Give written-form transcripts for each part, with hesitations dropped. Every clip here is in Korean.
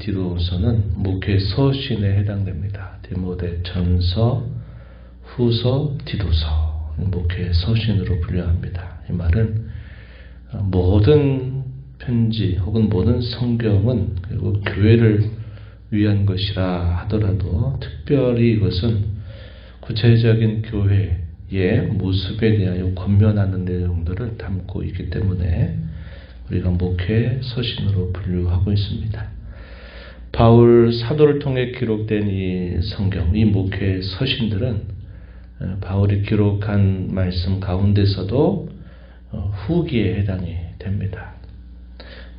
디도서는 목회 서신에 해당됩니다. 디모데 전서, 후서, 디도서, 목회 서신으로 분류합니다. 이 말은 모든 편지 혹은 모든 성경은 결국 교회를 위한 것이라 하더라도 특별히 이것은 구체적인 교회의 모습에 대하여 권면하는 내용들을 담고 있기 때문에 우리가 목회 서신으로 분류하고 있습니다. 바울 사도를 통해 기록된 이 성경, 이 목회 서신들은 바울이 기록한 말씀 가운데서도 후기에 해당이 됩니다.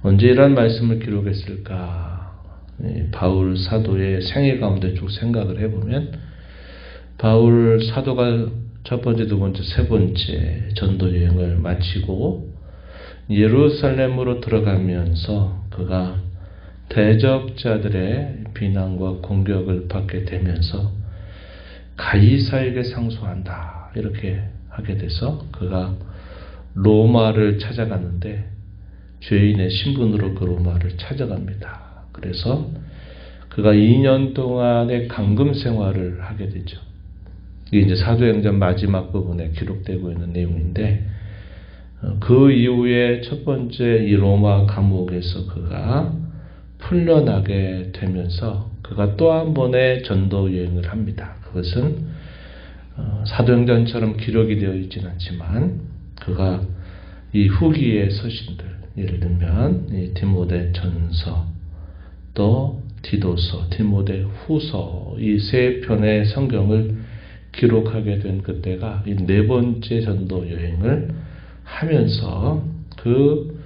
언제 이러한 말씀을 기록했을까? 바울 사도의 생애 가운데 쭉 생각을 해보면 바울 사도가 첫 번째, 두 번째, 세 번째 전도 여행을 마치고 예루살렘으로 들어가면서 그가 대적자들의 비난과 공격을 받게 되면서 가이사에게 상소한다 이렇게 하게 돼서 그가 로마를 찾아가는데 죄인의 신분으로 그 로마를 찾아갑니다. 그래서 그가 2년 동안의 감금 생활을 하게 되죠. 이게 이제 사도행전 마지막 부분에 기록되고 있는 내용인데 그 이후에 첫 번째 이 로마 감옥에서 그가 풀려나게 되면서 그가 또 한 번의 전도 여행을 합니다. 그것은 사도행전처럼 기록이 되어 있지는 않지만 그가 이 후기의 서신들, 예를 들면 이 디모데 전서, 또 디도서, 디모데 후서 이 세 편의 성경을 기록하게 된 그때가 이 네 번째 전도 여행을 하면서 그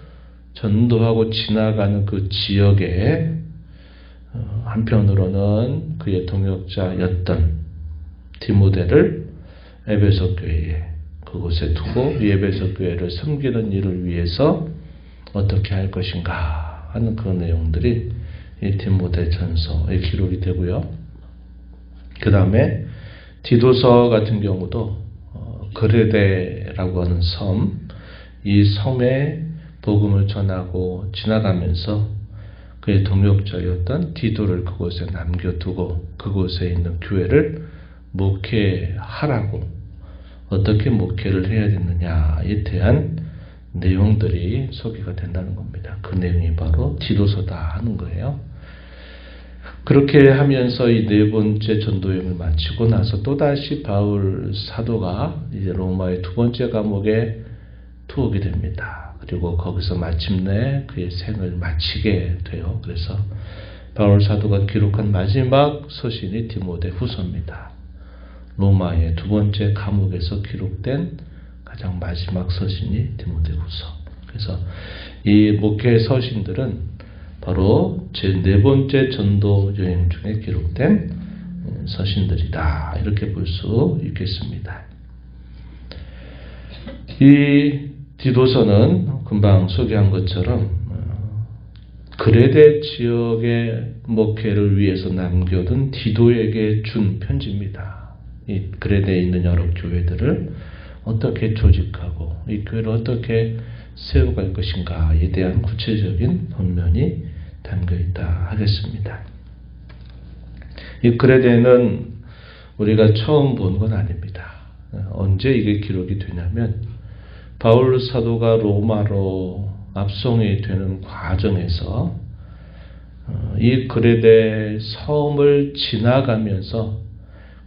전도하고 지나가는 그 지역에 한편으로는 그의 동역자였던 디모데를 에베소 교회에 그곳에 두고 이 에베소 교회를 섬기는 일을 위해서 어떻게 할 것인가 하는 그 내용들이 이 디모데 전서에 기록이 되고요. 그 다음에 디도서 같은 경우도 그레데라고 하는 섬, 이 섬에 복음을 전하고 지나가면서 그의 동역자였던 디도를 그곳에 남겨두고 그곳에 있는 교회를 목회하라고 어떻게 목회를 해야 되느냐에 대한 내용들이 소개가 된다는 겁니다. 그 내용이 바로 디도서다 하는 거예요. 그렇게 하면서 이 네 번째 전도여행을 마치고 나서 또다시 바울 사도가 이제 로마의 두 번째 감옥에 투옥이 됩니다. 그리고 거기서 마침내 그의 생을 마치게 돼요. 그래서 바울 사도가 기록한 마지막 서신이 디모데 후서입니다. 로마의 두 번째 감옥에서 기록된 가장 마지막 서신이 디모데 후서. 그래서 이 목회 서신들은 바로 제 네 번째 전도 여행 중에 기록된 서신들이다. 이렇게 볼 수 있겠습니다. 이 디도서는 금방 소개한 것처럼 그레데 지역의 목회를 위해서 남겨둔 디도에게 준 편지입니다. 이 그레데에 있는 여러 교회들을 어떻게 조직하고 이 교회를 어떻게 세워갈 것인가에 대한 구체적인 본면이 담겨있다 하겠습니다. 이 그레데는 우리가 처음 본 건 아닙니다. 언제 이게 기록이 되냐면 바울 사도가 로마로 압송이 되는 과정에서 이 그레데 섬을 지나가면서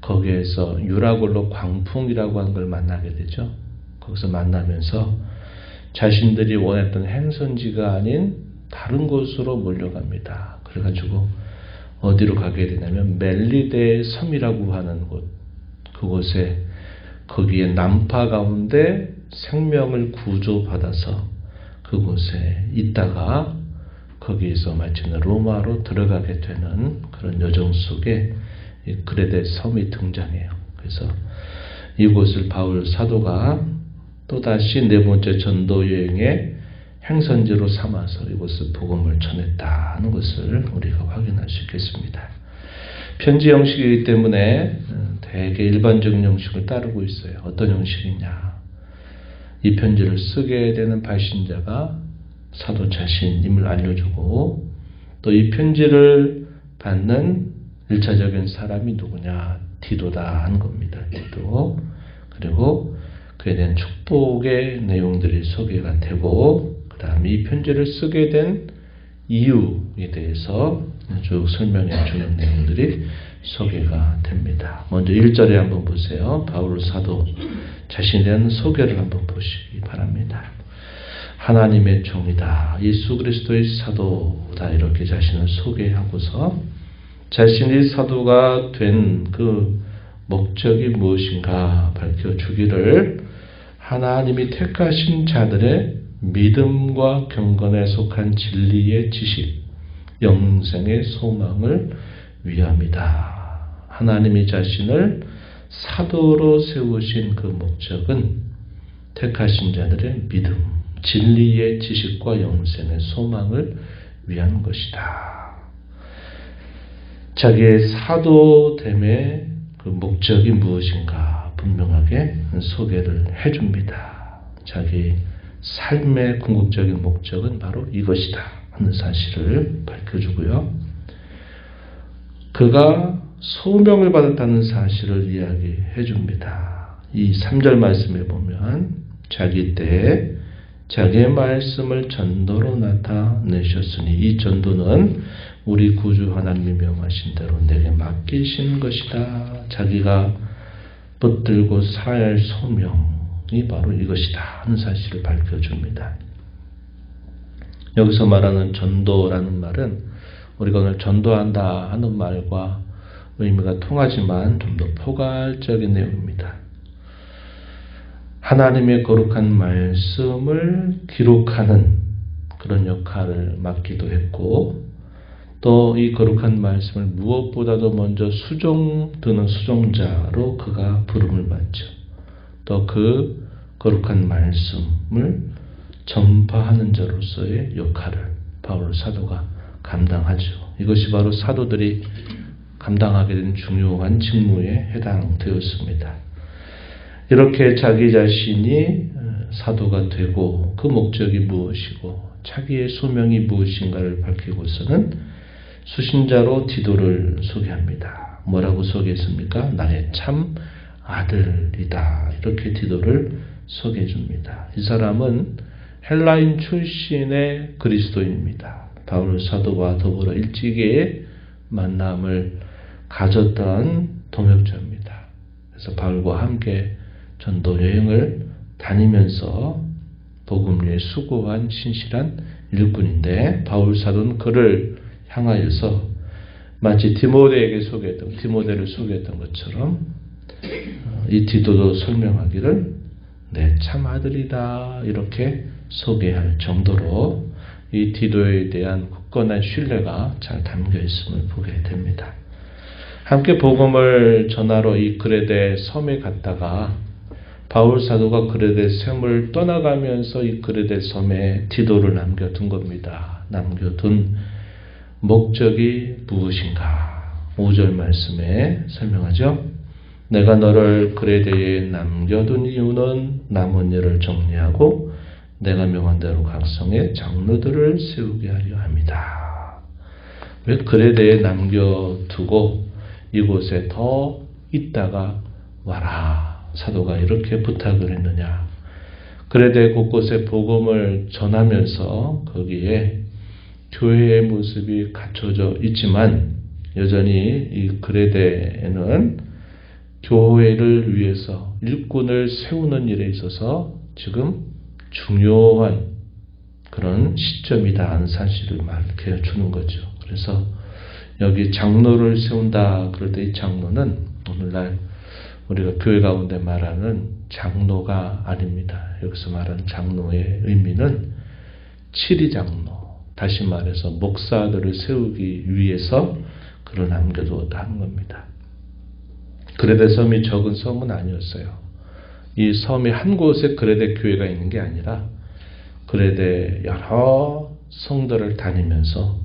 거기에서 유라굴로 광풍이라고 하는 걸 만나게 되죠. 거기서 만나면서 자신들이 원했던 행선지가 아닌 다른 곳으로 몰려갑니다. 그래가지고 어디로 가게 되냐면 멜리데 섬이라고 하는 곳, 그곳에 거기에 난파 가운데 생명을 구조받아서 그곳에 있다가 거기에서 마침내 로마로 들어가게 되는 그런 여정 속에 이 그레데 섬이 등장해요. 그래서 이곳을 바울 사도가 또다시 네 번째 전도 여행의 행선지로 삼아서 이곳을 복음을 전했다는 것을 우리가 확인할 수 있겠습니다. 편지 형식이기 때문에 되게 일반적인 형식을 따르고 있어요. 어떤 형식이냐? 이 편지를 쓰게 되는 발신자가 사도 자신임을 알려주고 또 이 편지를 받는 1차적인 사람이 누구냐? 디도다 하는 겁니다. 디도. 그리고 그에 대한 축복의 내용들이 소개가 되고, 그 다음에 이 편지를 쓰게 된 이유에 대해서 쭉 설명해 주는 내용들이 소개가 됩니다. 먼저 1절에 한번 보세요. 바울 사도 자신에 대한 소개를 한번 보시기 바랍니다. 하나님의 종이다. 예수 그리스도의 사도다. 이렇게 자신을 소개하고서 자신이 사도가 된 그 목적이 무엇인가 밝혀주기를 하나님이 택하신 자들의 믿음과 경건에 속한 진리의 지식, 영생의 소망을 위함이다. 하나님이 자신을 사도로 세우신 그 목적은 택하신 자들의 믿음, 진리의 지식과 영생의 소망을 위한 것이다. 자기의 사도됨의 그 목적이 무엇인가 분명하게 소개를 해줍니다. 자기 삶의 궁극적인 목적은 바로 이것이다 하는 사실을 밝혀주고요. 그가 소명을 받았다는 사실을 이야기해 줍니다. 이 3절 말씀에 보면 자기 때에 자기의 말씀을 전도로 나타내셨으니 이 전도는 우리 구주 하나님이 명하신 대로 내게 맡기신 것이다. 자기가 붙들고 살아야 할 소명이 바로 이것이다 하는 사실을 밝혀줍니다. 여기서 말하는 전도라는 말은 우리가 오늘 전도한다 하는 말과 의미가 통하지만 좀 더 포괄적인 내용입니다. 하나님의 거룩한 말씀을 기록하는 그런 역할을 맡기도 했고, 또 이 거룩한 말씀을 무엇보다도 먼저 수종드는 수종자로 그가 부름을 받죠. 또 그 거룩한 말씀을 전파하는 자로서의 역할을 바울 사도가 감당하죠. 이것이 바로 사도들이 감당하게 된 중요한 직무에 해당되었습니다. 이렇게 자기 자신이 사도가 되고 그 목적이 무엇이고 자기의 소명이 무엇인가를 밝히고서는 수신자로 디도를 소개합니다. 뭐라고 소개했습니까? 나의 참 아들이다. 이렇게 디도를 소개해 줍니다. 이 사람은 헬라인 출신의 그리스도인입니다. 바울 사도와 더불어 일찍이 만남을 가졌던 동역자입니다. 그래서 바울과 함께 전도 여행을 다니면서 복음에 수고한 신실한 일꾼인데, 바울 사도는 그를 향하여서 마치 디모데를 소개했던 것처럼 이 디도도 설명하기를 내 참 아들이다 이렇게 소개할 정도로 이 디도에 대한 굳건한 신뢰가 잘 담겨 있음을 보게 됩니다. 함께 복음을 전하러 이 그레데 섬에 갔다가 바울 사도가 그레데 섬을 떠나가면서 이 그레데 섬에 디도를 남겨둔 겁니다. 남겨둔 목적이 무엇인가? 5절 말씀에 설명하죠. 내가 너를 그레데에 남겨둔 이유는 남은 일을 정리하고 내가 명한 대로 각성의 장로들을 세우게 하려 합니다. 왜 그레데에 남겨두고 이곳에 더 있다가 와라 사도가 이렇게 부탁을 했느냐? 그레데 곳곳에 복음을 전하면서 거기에 교회의 모습이 갖춰져 있지만 여전히 이 그레데에는 교회를 위해서 일꾼을 세우는 일에 있어서 지금 중요한 그런 시점이다 하는 사실을 말해 주는 거죠. 그래서 여기 장로를 세운다 그럴 때 이 장로는 오늘날 우리가 교회 가운데 말하는 장로가 아닙니다. 여기서 말하는 장로의 의미는 치리장로, 다시 말해서 목사들을 세우기 위해서 그를 남겨두었다 하는 겁니다. 그레데 섬이 적은 섬은 아니었어요. 이 섬이 한 곳에 그레데 교회가 있는 게 아니라 그레데 여러 성들을 다니면서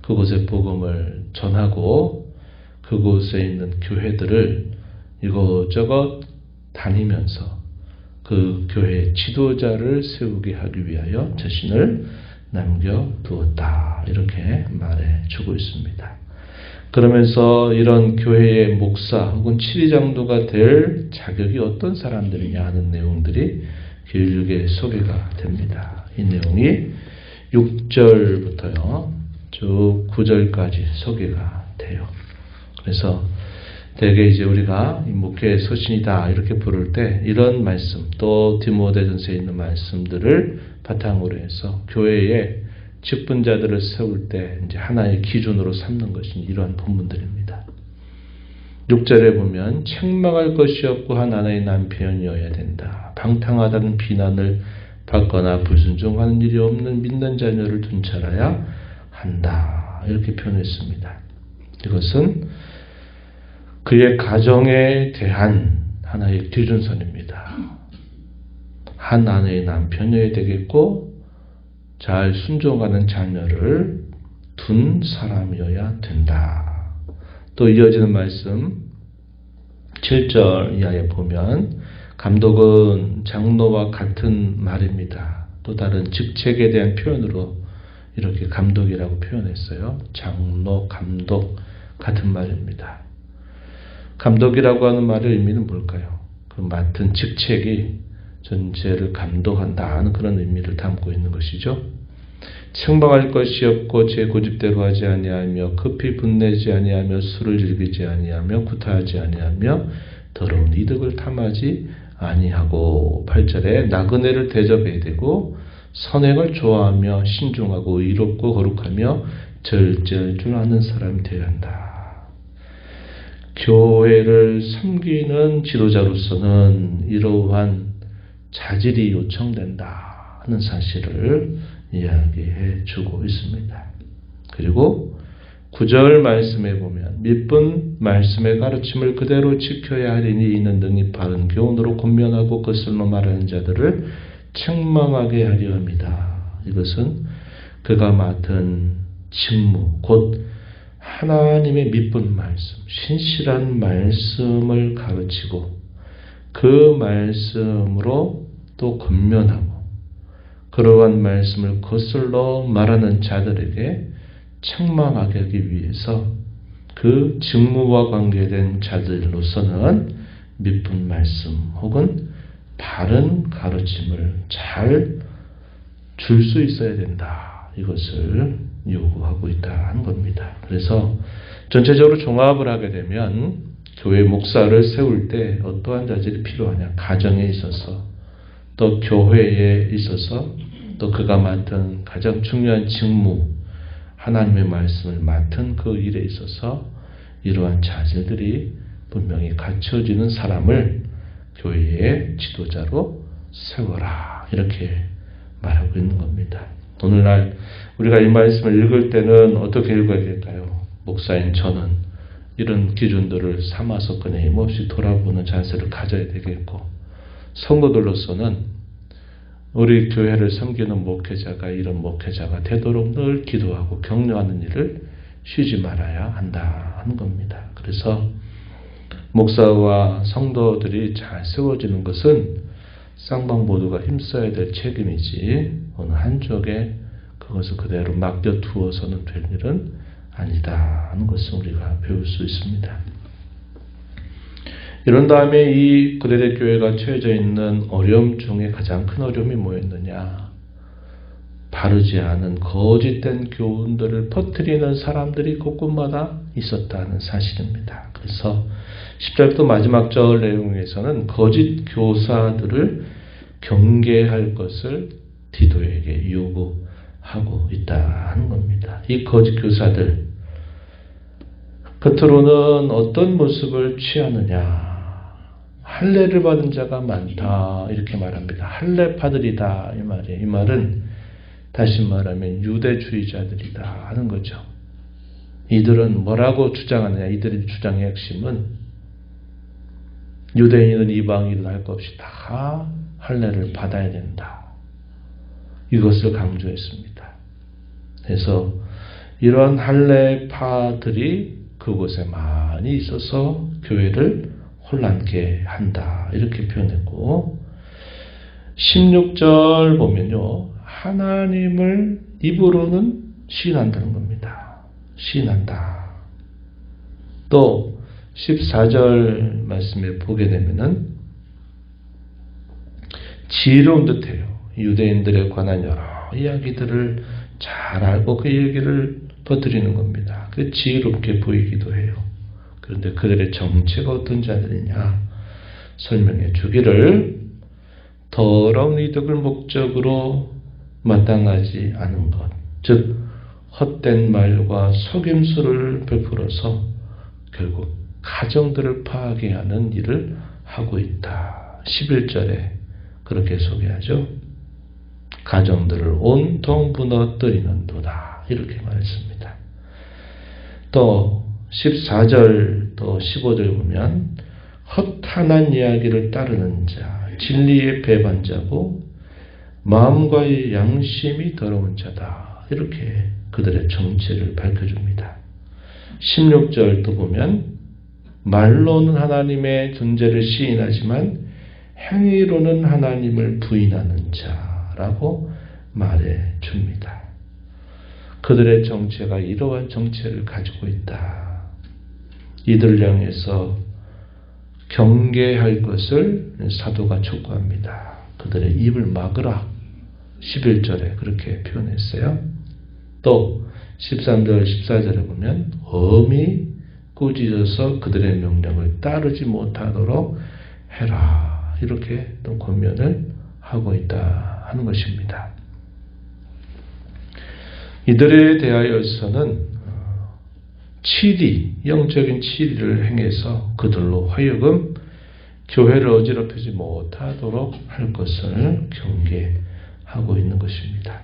그곳에 복음을 전하고 그곳에 있는 교회들을 이것저것 다니면서 그 교회의 지도자를 세우게 하기 위하여 자신을 남겨두었다. 이렇게 말해주고 있습니다. 그러면서 이런 교회의 목사 혹은 치리장도가 될 자격이 어떤 사람들이냐 하는 내용들이 길게 소개가 됩니다. 이 내용이 6절부터요 쭉 9절까지 소개가 돼요. 그래서 대개 이제 우리가 목회의 서신이다 이렇게 부를 때 이런 말씀 또 디모데전서에 있는 말씀들을 바탕으로 해서 교회의 직분자들을 세울 때 이제 하나의 기준으로 삼는 것이 이러한 본문들입니다. 6절에 보면 책망할 것이 없고 한 아내의 남편이어야 된다. 방탕하다는 비난을 받거나 불순종하는 일이 없는 믿는 자녀를 둔찰해야 한다. 이렇게 표현했습니다. 이것은 그의 가정에 대한 하나의 기준선입니다. 한 아내의 남편이어야 되겠고 잘 순종하는 자녀를 둔 사람이어야 된다. 또 이어지는 말씀 7절 이하에 보면 감독은 장로와 같은 말입니다. 또 다른 직책에 대한 표현으로 이렇게 감독이라고 표현했어요. 장로, 감독 같은 말입니다. 감독이라고 하는 말의 의미는 뭘까요? 그 맡은 직책이 전체를 감독한다 하는 그런 의미를 담고 있는 것이죠. 책망할 것이 없고 제 고집대로 하지 아니하며 급히 분내지 아니하며 술을 즐기지 아니하며 구타하지 아니하며 더러운 이득을 탐하지 아니하고 8절에 나그네를 대접해야 되고 선행을 좋아하며 신중하고 의롭고 거룩하며 절제할 줄 아는 사람이 되어야 한다. 교회를 섬기는 지도자로서는 이러한 자질이 요청된다 하는 사실을 이야기해 주고 있습니다. 그리고 9절 말씀에 보면 밑분 말씀의 가르침을 그대로 지켜야 하리니 이는 등이 바른 교훈으로 권면하고 거슬러 말하는 자들을 책망하게 하려 합니다. 이것은 그가 맡은 직무 곧 하나님의 밑분 말씀, 신실한 말씀을 가르치고 그 말씀으로 또 권면하고 그러한 말씀을 거슬러 말하는 자들에게 책망하게 하기 위해서 그 직무와 관계된 자들로서는 밑분 말씀 혹은 바른 가르침을 잘 줄 수 있어야 된다. 이것을 요구하고 있다는 겁니다. 그래서 전체적으로 종합을 하게 되면 교회 목사를 세울 때 어떠한 자질이 필요하냐. 가정에 있어서 또 교회에 있어서 또 그가 맡은 가장 중요한 직무 하나님의 말씀을 맡은 그 일에 있어서 이러한 자질들이 분명히 갖춰지는 사람을 교회의 지도자로 세워라 이렇게 말하고 있는 겁니다. 오늘날 우리가 이 말씀을 읽을 때는 어떻게 읽어야 될까요? 목사인 저는 이런 기준들을 삼아서 끊임없이 돌아보는 자세를 가져야 되겠고 성도들로서는 우리 교회를 섬기는 목회자가 이런 목회자가 되도록 늘 기도하고 격려하는 일을 쉬지 말아야 한다 하는 겁니다. 그래서 목사와 성도들이 잘 세워지는 것은 쌍방 모두가 힘써야 될 책임이지 어느 한쪽에 그것을 그대로 맡겨두어서는 될 일은 아니다 하는 것을 우리가 배울 수 있습니다. 이런 다음에 이 그레데 교회가 처해져 있는 어려움 중에 가장 큰 어려움이 뭐였느냐? 바르지 않은 거짓된 교훈들을 퍼뜨리는 사람들이 곳곳마다 있었다는 사실입니다. 그래서 10절부터 마지막 절 내용에서는 거짓 교사들을 경계할 것을 디도에게 요구하고 있다는 겁니다. 이 거짓 교사들 겉으로는 어떤 모습을 취하느냐? 할례를 받은 자가 많다 이렇게 말합니다. 할례파들이다 이 말이에요. 이 말은 다시 말하면 유대주의자들이다 하는 거죠. 이들은 뭐라고 주장하느냐? 이들의 주장의 핵심은 유대인이든 이방인이든 할 것 없이 다 할례를 받아야 된다. 이것을 강조했습니다. 그래서 이런 할례파들이 그곳에 많이 있어서 교회를 혼란케 한다. 이렇게 표현했고 16절 보면요. 하나님을 입으로는 시인한다는 겁니다. 시인한다. 또 14절 말씀에 보게 되면은 지혜로운 듯해요. 유대인들에 관한 여러 이야기들을 잘 알고 그 얘기를 퍼뜨리는 겁니다. 그 지혜롭게 보이기도 해요. 그런데 그들의 정체가 어떤 자들이냐 설명해 주기를 더러운 이득을 목적으로 마땅하지 않은 것, 즉 헛된 말과 속임수를 베풀어서 결국 가정들을 파괴하는 일을 하고 있다. 11절에 그렇게 소개하죠. 가정들을 온통 무너뜨리는 도다. 이렇게 말했습니다. 또 14절 또 15절 보면 허탄한 이야기를 따르는 자, 진리의 배반자고 마음과의 양심이 더러운 자다. 이렇게 그들의 정체를 밝혀줍니다. 16절도 보면 말로는 하나님의 존재를 시인하지만 행위로는 하나님을 부인하는 자라고 말해줍니다. 그들의 정체가 이러한 정체를 가지고 있다. 이들을 향해서 경계할 것을 사도가 촉구합니다. 그들의 입을 막으라. 11절에 그렇게 표현했어요. 또 13절 14절에 보면 엄히 꾸짖어서 그들의 명령을 따르지 못하도록 해라. 이렇게 또 권면을 하고 있다 하는 것입니다. 이들에 대하여서는 치리, 영적인 치리를 행해서 그들로 하여금 교회를 어지럽히지 못하도록 할 것을 경계하고 있는 것입니다.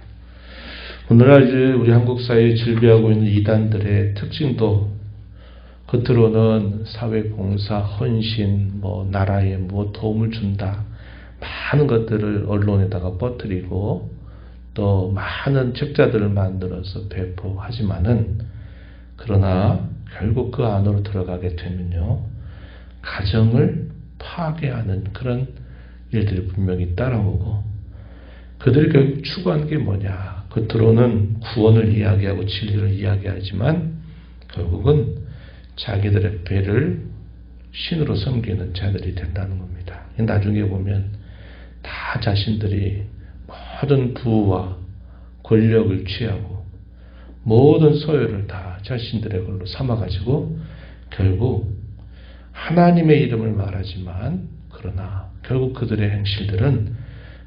오늘날 우리 한국 사회에 즐비하고 있는 이단들의 특징도 겉으로는 사회봉사, 헌신, 나라에 도움을 준다. 많은 것들을 언론에다가 퍼뜨리고 또 많은 책자들을 만들어서 배포하지만은 그러나 결국 그 안으로 들어가게 되면요. 가정을 파괴하는 그런 일들이 분명히 따라오고 그들이 결국 추구하는 게 뭐냐. 겉으로는 구원을 이야기하고 진리를 이야기하지만 결국은 자기들의 배를 신으로 섬기는 자들이 된다는 겁니다. 나중에 보면 다 자신들이 모든 부와 권력을 취하고 모든 소유를 다 자신들의 걸로 삼아가지고 결국 하나님의 이름을 말하지만 그러나 결국 그들의 행실들은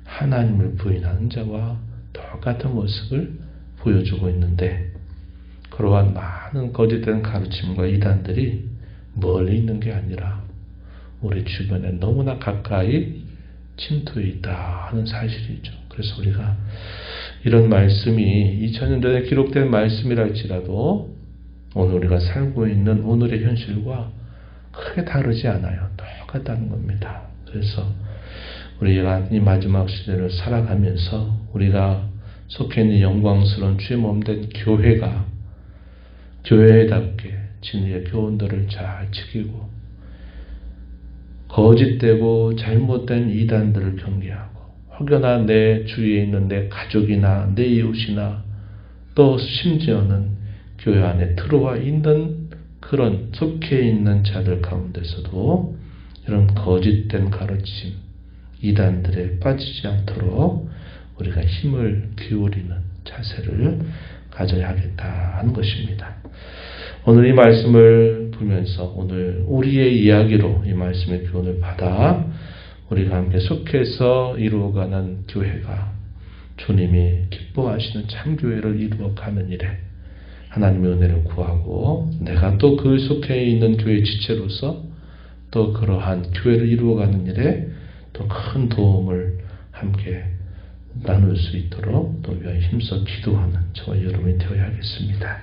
하나님을 부인하는 자와 똑같은 모습을 보여주고 있는데 그러한 많은 거짓된 가르침과 이단들이 멀리 있는 게 아니라 우리 주변에 너무나 가까이 침투해 있다 하는 사실이죠. 그래서 우리가 이런 말씀이 2000년 전에 기록된 말씀이라 할지라도 오늘 우리가 살고 있는 오늘의 현실과 크게 다르지 않아요. 똑같다는 겁니다. 그래서 우리가 이 마지막 시대를 살아가면서 우리가 속해 있는 영광스러운 주의 몸된 교회가 교회답게 진리의 교훈들을 잘 지키고 거짓되고 잘못된 이단들을 경계하고 혹여나 내 주위에 있는 내 가족이나 내 이웃이나 또 심지어는 교회 안에 들어와 있는 그런 속해 있는 자들 가운데서도 이런 거짓된 가르침, 이단들에 빠지지 않도록 우리가 힘을 기울이는 자세를 가져야 하겠다 하는 것입니다. 오늘 이 말씀을 보면서 오늘 우리의 이야기로 이 말씀의 교훈을 받아 우리가 함께 속해서 이루어가는 교회가 주님이 기뻐하시는 참교회를 이루어가는 일에 하나님의 은혜를 구하고 내가 또 그 속해 있는 교회 지체로서 또 그러한 교회를 이루어가는 일에 또 큰 도움을 함께 나눌 수 있도록 또 위하여 힘써 기도하는 저와 여러분이 되어야 하겠습니다.